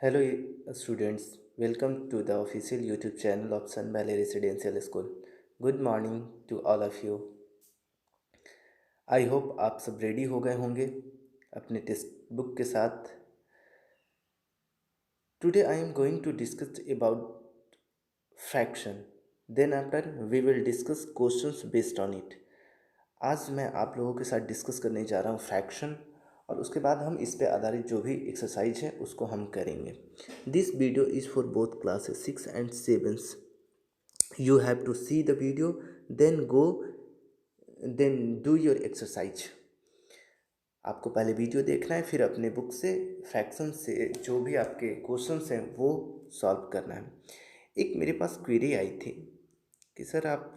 Hello, students. Welcome to the official YouTube channel of Sun Valley Residential School. Good morning to all of you. I hope आप सब ready हो गए होंगे अपने text book के साथ. Today I am going to discuss about fraction. Then after we will discuss questions based on it. आज मैं आप लोगों के साथ डिस्कस करने जा रहा हूँ फ्रैक्शन और उसके बाद हम इस पे आधारित जो भी एक्सरसाइज है उसको हम करेंगे. This video is for both classes 6 and 7. You have to see the video, then do your exercise. आपको पहले वीडियो देखना है, फिर अपने बुक से फ्रैक्शन से जो भी आपके क्वेश्चंस हैं वो सॉल्व करना है. एक मेरे पास क्वेरी आई थी कि सर आप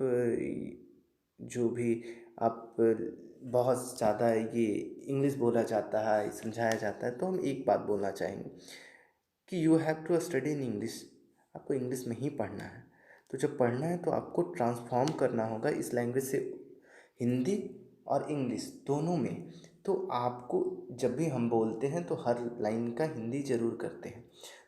जो भी आप बहुत ज़्यादा ये इंग्लिश बोला जाता है, समझाया जाता है, तो हम एक बात बोलना चाहेंगे कि you have to study in English. आपको इंग्लिश में ही पढ़ना है. तो जब पढ़ना है तो आपको ट्रांसफॉर्म करना होगा इस लैंग्वेज से हिंदी और इंग्लिश दोनों में. तो आपको जब भी हम बोलते हैं तो हर लाइन का हिंदी ज़रूर करते हैं.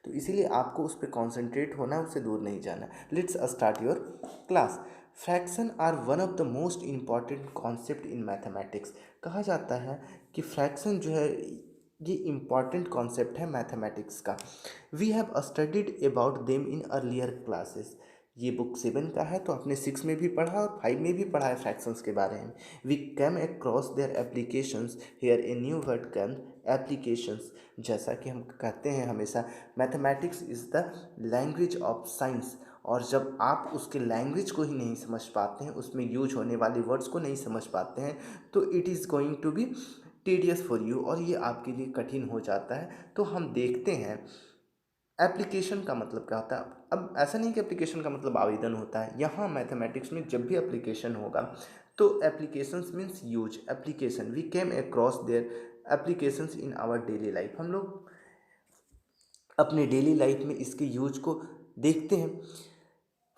तो इसीलिए आपको उस पर कॉन्सेंट्रेट होना है, उससे दूर नहीं जाना. Let's start your class. Fraction are one of the most important concept in mathematics. कहा जाता है कि फ्रैक्शन जो है ये इम्पॉर्टेंट कॉन्सेप्ट है मैथमेटिक्स का. We have studied about them in earlier classes. ये बुक 7 का है तो आपने 6 में भी पढ़ा और 5 में भी पढ़ा है फ्रैक्शंस के बारे में. We came across their applications here a new word came applications. जैसा कि हम कहते हैं हमेशा mathematics is the language of science. और जब आप उसके लैंग्वेज को ही नहीं समझ पाते हैं, उसमें यूज होने वाली वर्ड्स को नहीं समझ पाते हैं, तो it is going to be tedious for you और ये आपके लिए कठिन हो जाता है. तो हम देखते हैं एप्लीकेशन का मतलब क्या होता है. अब ऐसा नहीं कि एप्लीकेशन का मतलब आवेदन होता है. यहाँ मैथमेटिक्स में जब भी एप्लीकेशन होगा तो applications means use. Application we came across their applications in our daily life. हम लोग अपने डेली लाइफ में इसके यूज को देखते हैं.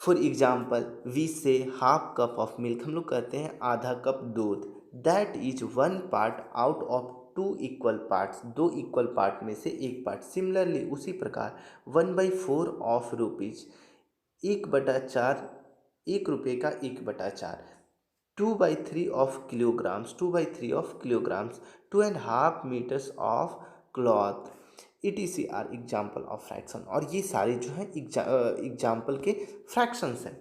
For example we say half cup of milk. हम लोग कहते हैं आधा कप दूध. That is one part out of two equal parts. दो इक्वल पार्ट में से एक पार्ट. सिमिलरली उसी प्रकार 1/4 ऑफ रुपीज. 1/4 1 रुपये का 1/4. 2/3 of kilograms. 2/3 of kilograms. 2.5 metres of cloth. ETC are example of fraction. और ये सारे जो हैं एग्जाम्पल के फ्रैक्शंस हैं.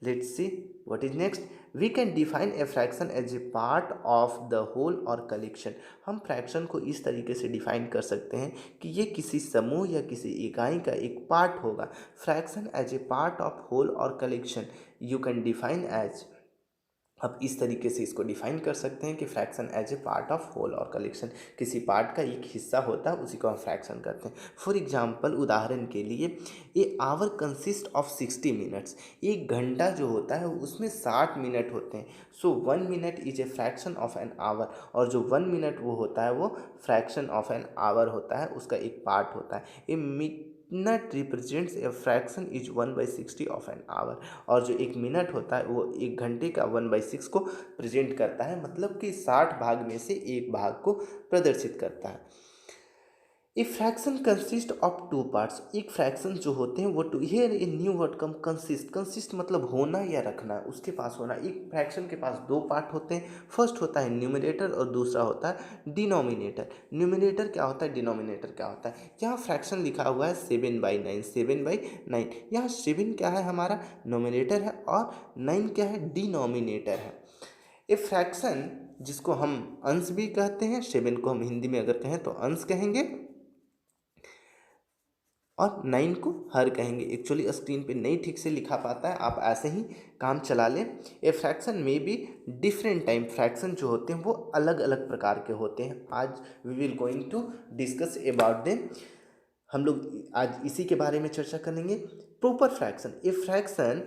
Let's see what is next. We can define a fraction as a part of the whole और कलेक्शन. हम fraction को इस तरीके से डिफाइन कर सकते हैं कि ये किसी समूह या किसी इकाई का एक पार्ट होगा. Fraction as a part of whole और collection you can define as. अब इस तरीके से इसको डिफाइन कर सकते हैं कि fraction as a part of whole और कलेक्शन किसी पार्ट का एक हिस्सा होता है, उसी को हम फ्रैक्शन करते हैं. फॉर एग्जांपल उदाहरण के लिए ए आवर कंसिस्ट ऑफ 60 मिनट्स. एक घंटा जो होता है उसमें 60 मिनट होते हैं. सो 1 minute is a fraction of an hour. और जो 1 मिनट वो होता है वो फ्रैक्शन ऑफ एन आवर होता है, उसका एक पार्ट होता है. A minute represents a fraction is 1/60 of an hour. और जो एक मिनट होता है वो एक घंटे का 1/6 को प्रेजेंट करता है, मतलब कि 60 भाग में से एक भाग को प्रदर्शित करता है. A fraction consist of two parts. एक फ्रैक्शन जो होते हैं वो two. Here a new word come consist. Consist मतलब होना या रखना, उसके पास होना. एक फ्रैक्शन के पास दो पार्ट होते हैं. फर्स्ट होता है न्यूमरेटर और दूसरा होता है डिनोमिनेटर. न्यूमरेटर क्या होता है, डिनोमिनेटर क्या होता है. यहाँ फ्रैक्शन लिखा हुआ है 7/9. 7/9. यहाँ 7 क्या है, हमारा नोमिनेटर है, और 9 क्या है, डिनोमिनेटर है. ए फ्रैक्शन जिसको हम अंश भी कहते हैं, 7 को हम हिंदी में अगर कहें तो अंश कहेंगे, और 9 को हर कहेंगे. एक्चुअली स्क्रीन पे नहीं ठीक से लिखा पाता है, आप ऐसे ही काम चला लें. ए फ्रैक्शन में भी डिफरेंट टाइम. फ्रैक्शन जो होते हैं वो अलग अलग प्रकार के होते हैं. आज we will going to discuss about them. हम लोग आज इसी के बारे में चर्चा करेंगे. Proper fraction. A fraction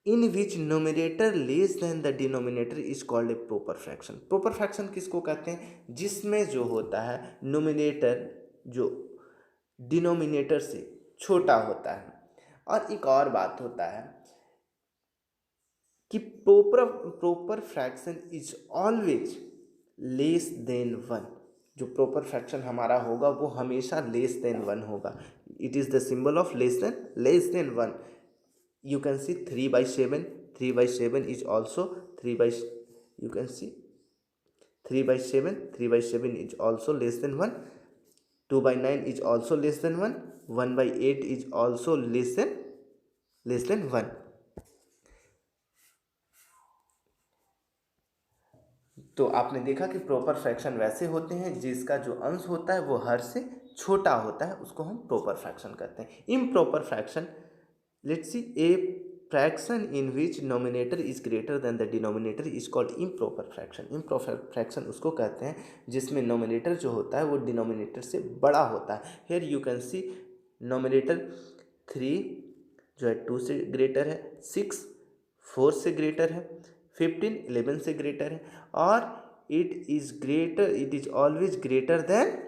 in which nominator less than the denominator is called a proper fraction. Proper fraction किसको कहते हैं, जिसमें जो होता है नोमिनेटर जो डिनोमिनेटर से छोटा होता है. और एक और बात होता है कि proper fraction is always less than 1. जो प्रॉपर फ्रैक्शन हमारा होगा वो हमेशा लेस देन वन होगा. It is the symbol of less than one. You can see 3/7. 3/7 is also 3 by, you can see 3/7. 3/7 is also less than 1. 2/9 is also less than 1. 1/8 is also less than 1. तो आपने देखा कि proper fraction वैसे होते हैं जिसका जो अंश होता है वो हर से छोटा होता है, उसको हम प्रॉपर फ्रैक्शन कहते हैं. Improper fraction, let's see, a fraction in which numerator is greater than the denominator is called improper fraction. improper fraction उसको कहते हैं जिसमें numerator जो होता है वो denominator से बड़ा होता है. here you can see numerator 3 जो है 2 से ग्रेटर है, 6 4 से ग्रेटर है, 15 11 से ग्रेटर है, और it is always greater than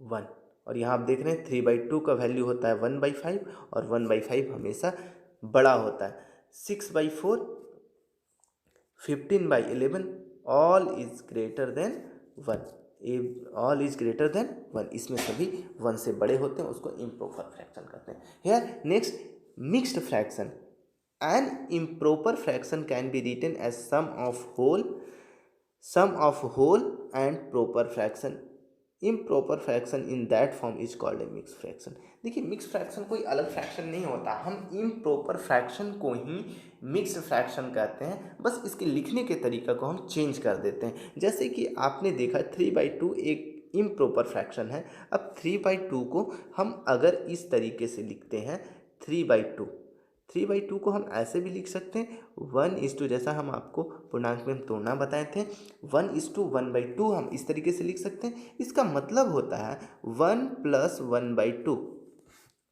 1. और यहाँ आप देख रहे हैं 3/2 का वैल्यू होता है 1/5 और 1/5 हमेशा बड़ा होता है. 6/4, 15/11 all is greater than 1. All is greater than 1, इसमें सभी 1 से बड़े होते हैं, उसको इम्प्रॉपर फ्रैक्शन कहते हैं. Here next, mixed fraction. An improper fraction can be written as sum of whole and proper fraction. Improper fraction in that form is called a mixed fraction. देखिए मिक्स फ्रैक्शन कोई अलग fraction नहीं होता, हम improper fraction को ही mixed fraction कहते हैं. बस इसके लिखने के तरीका को हम चेंज कर देते हैं. जैसे कि आपने देखा 3/2 एक इम्प्रॉपर फ्रैक्शन है. अब 3/2 को हम अगर इस तरीके से लिखते हैं 3/2 को हम ऐसे भी लिख सकते हैं 1:, जैसा हम आपको पूर्णांक में तोड़ना बताए थे, 1:1/2 हम इस तरीके से लिख सकते हैं. इसका मतलब होता है 1 + 1/2.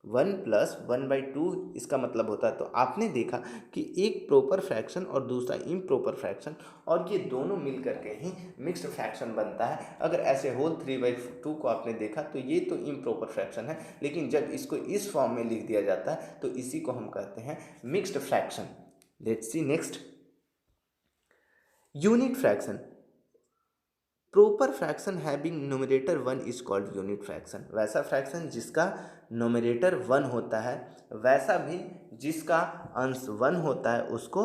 1 + 1/2 इसका मतलब होता है. तो आपने देखा कि एक प्रॉपर फ्रैक्शन और दूसरा इम्प्रॉपर फ्रैक्शन, और ये दोनों मिल करके ही मिक्स्ड फ्रैक्शन बनता है. अगर ऐसे होल 3/2 को आपने देखा तो ये तो इम्प्रॉपर फ्रैक्शन है, लेकिन जब इसको इस फॉर्म में लिख दिया जाता है तो इसी को हम कहते हैं mixed fraction. Let's see next, unit fraction. Proper fraction having numerator 1 is called unit fraction. वैसा फ्रैक्शन जिसका न्यूमरेटर 1 होता है, वैसा भी जिसका अंश 1 होता है, उसको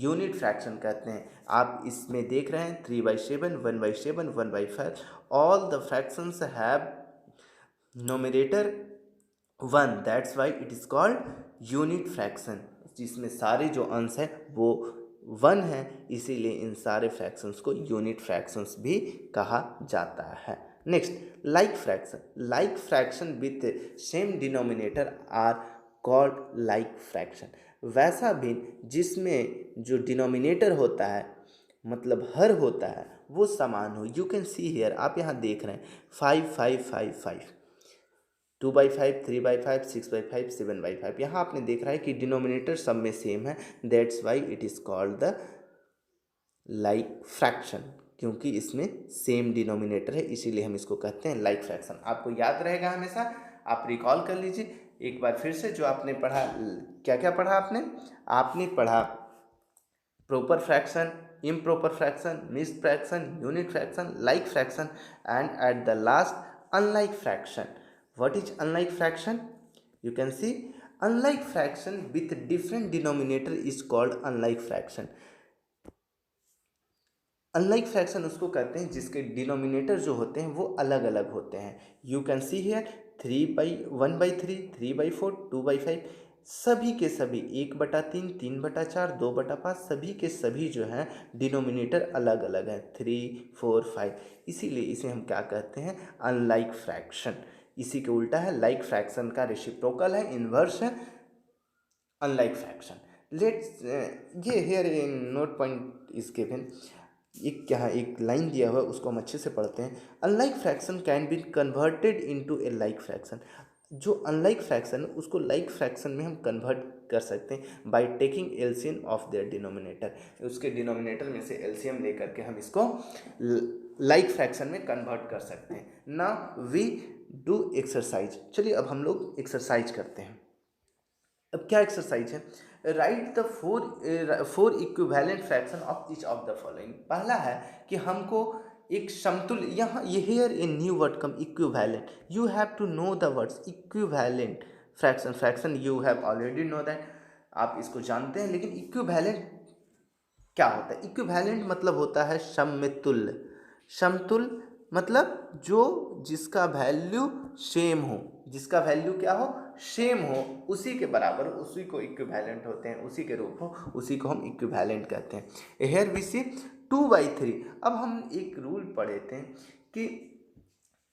यूनिट फ्रैक्शन कहते हैं. आप इसमें देख रहे हैं 3/7, 1/7, 1/5, all the fractions have numerator 1, that's why it is called unit fraction. जिसमें सारे जो अंश है वो 1 है, इसीलिए इन सारे फ्रैक्शंस को यूनिट फ्रैक्शंस भी कहा जाता है. Next, like fraction. Like fraction with same denominator are called like fraction. वैसा भी जिसमें जो डिनोमिनेटर होता है, मतलब हर होता है, वो समान हो. यू कैन सी हियर, आप यहाँ देख रहे हैं 5 5 5 5, 2/5, 3/5, 6/5, 7/5. यहाँ आपने देख रहा है कि डिनोमिनेटर सब में सेम है, that's why it is called the like fraction. क्योंकि इसमें सेम डिनोमिनेटर है, इसीलिए हम इसको कहते हैं लाइक फ्रैक्शन. आपको याद रहेगा हमेशा, आप रिकॉल कर लीजिए एक बार फिर से जो आपने पढ़ा. क्या क्या पढ़ा आपने पढ़ा proper fraction, improper fraction, mixed fraction, unit fraction, like fraction, and at the last unlike fraction. What is unlike fraction? You can see unlike fraction with different denominator is called unlike fraction. Unlike fraction उसको कहते हैं जिसके denominator जो होते हैं वो अलग अलग होते हैं. यू कैन सी हियर 1/3, 3/4, 2/5, सभी के सभी 1/3, 3/4, 2/5, सभी के सभी जो हैं डिनोमिनेटर अलग अलग हैं, 3, 4, 5. इसीलिए इसे हम क्या कहते हैं, अनलाइक फ्रैक्शन. इसी के उल्टा है, लाइक फ्रैक्शन का रेसिप्रोकल है, इन्वर्स है अनलाइक फ्रैक्शन. लेट्स ये here in note point is given. एक लाइन दिया हुआ है, उसको हम अच्छे से पढ़ते हैं. Unlike fraction can be converted into A like fraction. जो अनलाइक फ्रैक्शन है उसको लाइक फ्रैक्शन में हम कन्वर्ट कर सकते हैं by taking LCM of their denominator. उसके डिनोमिनेटर में से एलसीएम लेकर के हम इसको लाइक फ्रैक्शन में कन्वर्ट कर सकते हैं. Now we do exercise. चलिए अब हम लोग एक्सरसाइज करते हैं. अब क्या एक्सरसाइज है, write the four equivalent fraction of each of the following. पहला है कि हमको एक समतुल्य, यहाँ ये here a new word come, equivalent. You have to know the words equivalent fraction. Fraction you have already know that, आप इसको जानते हैं, लेकिन इक्विवेलेंट क्या होता है? इक्विवेलेंट मतलब होता है समतुल्य। समतुल्य मतलब जो जिसका वैल्यू सेम हो, जिसका वैल्यू क्या हो, सेम हो, उसी के बराबर, उसी को इक्विवेलेंट होते हैं, उसी के रूप हो, उसी को हम इक्विवेलेंट कहते हैं। हियर वी सी 2/3। अब हम एक रूल पढ़े थे कि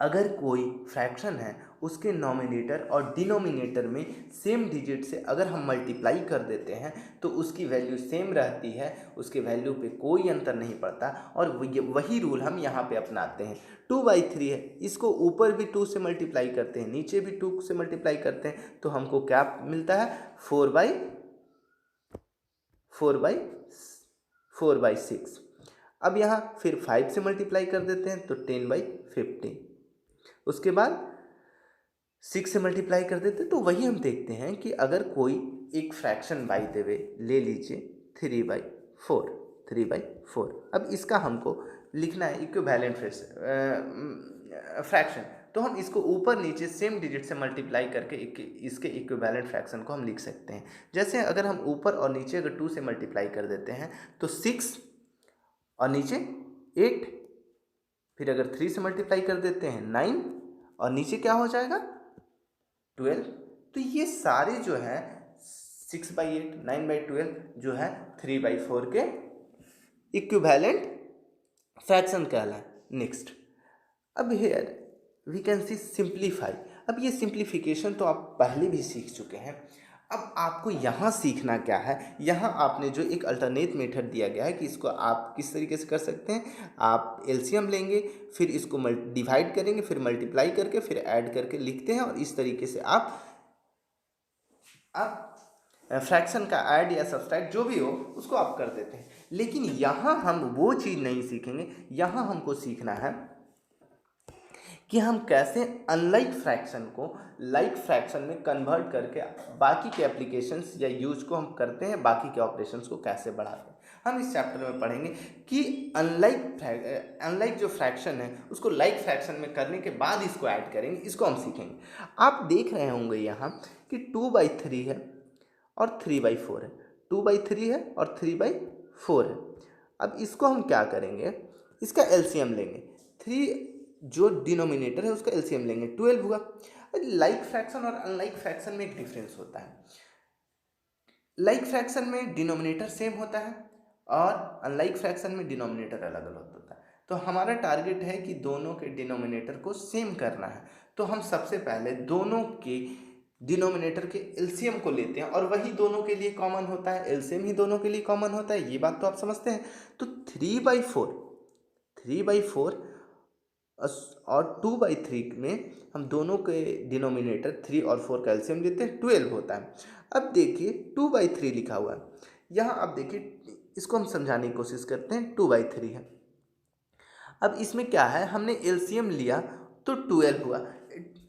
अगर कोई फ्रैक्शन है उसके नॉमिनेटर और डिनोमिनेटर में सेम डिजिट से अगर हम मल्टीप्लाई कर देते हैं तो उसकी वैल्यू सेम रहती है, उसके वैल्यू पे कोई अंतर नहीं पड़ता, और वही रूल हम यहाँ पे अपनाते हैं। 2/3 है, इसको ऊपर भी 2 से मल्टीप्लाई करते हैं, नीचे भी 2 से मल्टीप्लाई करते हैं, तो हमको क्या मिलता है? 4/6। अब यहाँ फिर 5 से मल्टीप्लाई कर देते हैं तो 10/15। उसके बाद 6 से मल्टीप्लाई कर देते, तो वही हम देखते हैं कि अगर कोई एक फ्रैक्शन बाय द वे ले लीजिए 3/4। अब इसका हमको लिखना है इक्विवेलेंट फ्रैक्शन, तो हम इसको ऊपर नीचे सेम डिजिट से मल्टीप्लाई करके इसके इक्विवेलेंट फ्रैक्शन को हम लिख सकते हैं। जैसे अगर हम ऊपर और नीचे अगर 2 से मल्टीप्लाई कर देते हैं तो 6 और नीचे 8, फिर अगर 3 से मल्टीप्लाई कर देते हैं 9, और नीचे क्या हो जाएगा? 12। तो ये सारे जो है 6/8, 9/12 जो है 3/4 के इक्विवेलेंट फ्रैक्शन कहलाए। नेक्स्ट, अब here we can see simplify. अब ये सिंप्लीफिकेशन तो आप पहले भी सीख चुके हैं। अब आपको यहाँ सीखना क्या है? यहाँ आपने जो एक अल्टरनेट मेथड दिया गया है कि इसको आप किस तरीके से कर सकते हैं। आप एलसीएम लेंगे, फिर इसको डिवाइड करेंगे, फिर मल्टीप्लाई करके, फिर ऐड करके लिखते हैं, और इस तरीके से आप फ्रैक्शन का ऐड या सब्सट्रैक्ट जो भी हो उसको आप कर देते हैं। लेकिन यहाँ हम वो चीज़ नहीं सीखेंगे। यहाँ हमको सीखना है कि हम कैसे अनलाइक फ्रैक्शन को लाइक फ्रैक्शन में कन्वर्ट करके बाकी के एप्लीकेशंस या यूज को हम करते हैं, बाकी के ऑपरेशंस को कैसे बढ़ाते हैं। हम इस चैप्टर में पढ़ेंगे कि अनलाइक जो फ्रैक्शन है उसको लाइक फ्रैक्शन में करने के बाद इसको ऐड करेंगे, इसको हम सीखेंगे। आप देख रहे होंगे यहाँ कि 2/3 है और 3/4 है, 2/3 है और 3/4 है। अब इसको हम क्या करेंगे? इसका एलसीएम लेंगे। 3 जो डिनोमिनेटर है उसका एलसीएम लेंगे, 12 हुआ। लाइक फ्रैक्शन और अनलाइक फ्रैक्शन में एक डिफरेंस होता है। लाइक फ्रैक्शन में डिनोमिनेटर सेम होता है और अनलाइक फ्रैक्शन में डिनोमिनेटर अलग अलग होता है। तो हमारा टारगेट है कि दोनों के डिनोमिनेटर को सेम करना है। तो हम सबसे पहले दोनों के डिनोमिनेटर के एलसीएम को लेते हैं, और वही दोनों के लिए कॉमन होता है, एलसीएम ही दोनों के लिए कॉमन होता है। ये बात तो आप समझते हैं। तो 3/4 और 2/3 में हम दोनों के डिनोमिनेटर 3 और 4 का एलसीएम लेते हैं, 12 होता है। अब देखिए 2/3 लिखा हुआ है यहाँ। अब देखिए इसको हम समझाने की कोशिश करते हैं। 2/3 है। अब इसमें क्या है, हमने एलसीएम लिया तो 12 हुआ।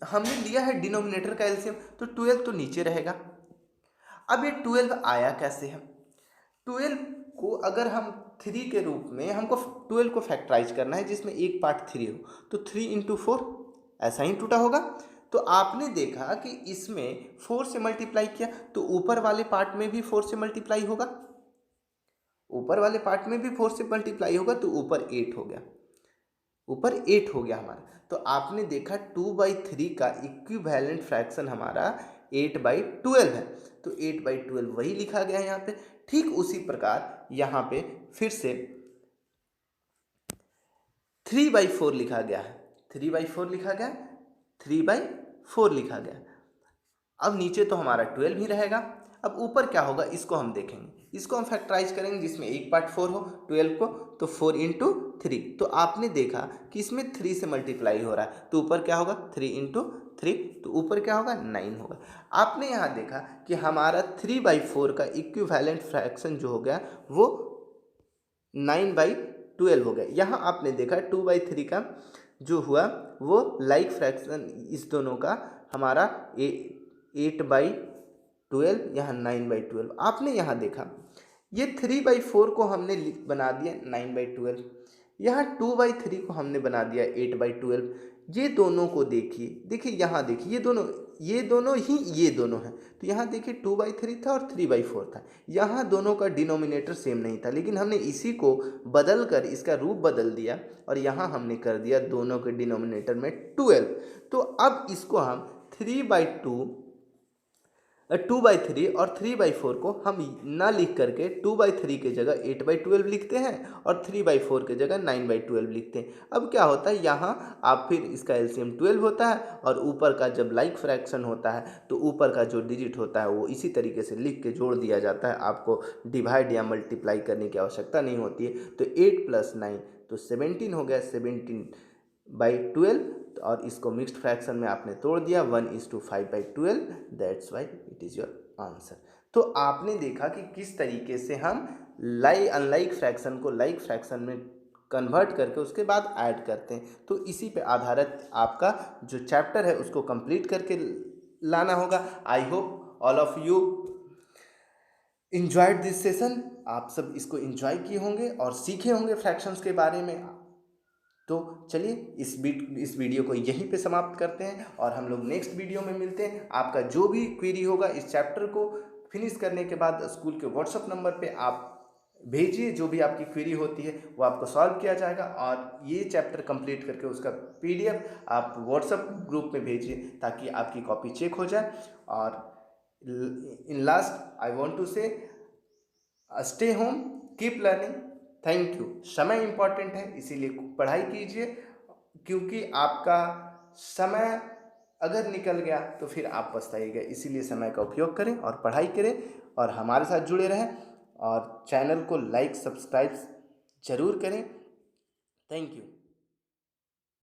हमने लिया है डिनोमिनेटर का एलसीएम, तो 12 तो नीचे रहेगा। अब ये 12 आया कैसे है? 12 को अगर हम 3 के रूप में, हमको 12 को फैक्टराइज करना है जिसमें एक पार्ट 3 हो, तो 3 × 4 ऐसा ही टूटा होगा। तो आपने देखा कि इसमें 4 से मल्टीप्लाई किया तो ऊपर वाले पार्ट में भी 4 से मल्टीप्लाई होगा, ऊपर वाले पार्ट में भी 4 से मल्टीप्लाई होगा, तो ऊपर 8 हो गया, ऊपर 8 हो गया हमारा। तो आपने देखा 2/3 का इक्विवेलेंट फ्रैक्शन हमारा 8/12 है। तो 8/12 वही लिखा गया है यहाँ पे। ठीक उसी प्रकार यहाँ पे फिर से 3/4 लिखा गया है, 3/4 लिखा गया, 3/4 लिखा गया। अब नीचे तो हमारा 12 ही रहेगा। अब ऊपर क्या होगा इसको हम देखेंगे, इसको हम फैक्टराइज करेंगे जिसमें एक पार्ट 4 हो 12 को, तो 4 × 3। तो आपने देखा कि इसमें 3 से मल्टीप्लाई हो रहा है, तो ऊपर क्या होगा 3 × 3, तो ऊपर क्या होगा 9 होगा। आपने यहाँ देखा कि हमारा 3/4 का इक्विवेलेंट फ्रैक्शन जो हो गया वो 9/12 हो गया। यहाँ आपने देखा 2/3 का जो हुआ वो लाइक फ्रैक्शन इस दोनों का हमारा 8/12, यहाँ 9/12। आपने यहाँ देखा ये 3/4 को हमने बना दिया 9/12, यहाँ 2/3 को हमने बना दिया 8/12। ये दोनों को देखिए यहाँ देखिए, ये दोनों ही ये दोनों हैं। तो यहाँ देखिए 2/3 था और 3/4 था। यहाँ दोनों का डिनोमिनेटर सेम नहीं था, लेकिन हमने इसी को बदल कर इसका रूप बदल दिया और यहाँ हमने कर दिया दोनों के डिनोमिनेटर में 12। तो अब इसको हम 2/3 और 3/4 को हम ना लिख करके 2/3 के जगह 8/12 लिखते हैं और 3/4 के जगह 9/12 लिखते हैं। अब क्या होता है, यहाँ आप फिर इसका एलसीएम 12 होता है और ऊपर का जब लाइक फ्रैक्शन होता है तो ऊपर का जो डिजिट होता है वो इसी तरीके से लिख के जोड़ दिया जाता है। आपको डिवाइड या मल्टीप्लाई करने की आवश्यकता नहीं होती है। तो 8 + 9 तो 17 हो गया, 17/12। और इसको मिक्स्ड फ्रैक्शन में आपने तोड़ दिया, 1:5/12। That's why it is your answer. तो आपने देखा कि किस तरीके से हम अनलाइक फ्रैक्शन को लाइक फ्रैक्शन में कन्वर्ट करके उसके बाद ऐड करते हैं। तो इसी पे आधारित आपका जो चैप्टर है उसको कंप्लीट करके लाना होगा। I hope all of you enjoyed this session. आप सब इसको इंजॉय किए होंगे और सीखे होंगे फ्रैक्शंस के बारे में। तो चलिए इस वीडियो को यहीं पे समाप्त करते हैं और हम लोग नेक्स्ट वीडियो में मिलते हैं। आपका जो भी क्वेरी होगा इस चैप्टर को फिनिश करने के बाद स्कूल के व्हाट्सएप नंबर पे आप भेजिए। जो भी आपकी क्वेरी होती है वो आपको सॉल्व किया जाएगा और ये चैप्टर कंप्लीट करके उसका PDF आप व्हाट्सएप ग्रुप में भेजिए ताकि आपकी कॉपी चेक हो जाए। और in last I want to say stay home, keep learning. Thank you. समय इम्पॉर्टेंट है, इसीलिए पढ़ाई कीजिए, क्योंकि आपका समय अगर निकल गया तो फिर आप पछताइएगा। इसीलिए समय का उपयोग करें और पढ़ाई करें और हमारे साथ जुड़े रहें और चैनल को लाइक सब्सक्राइब ज़रूर करें। Thank you.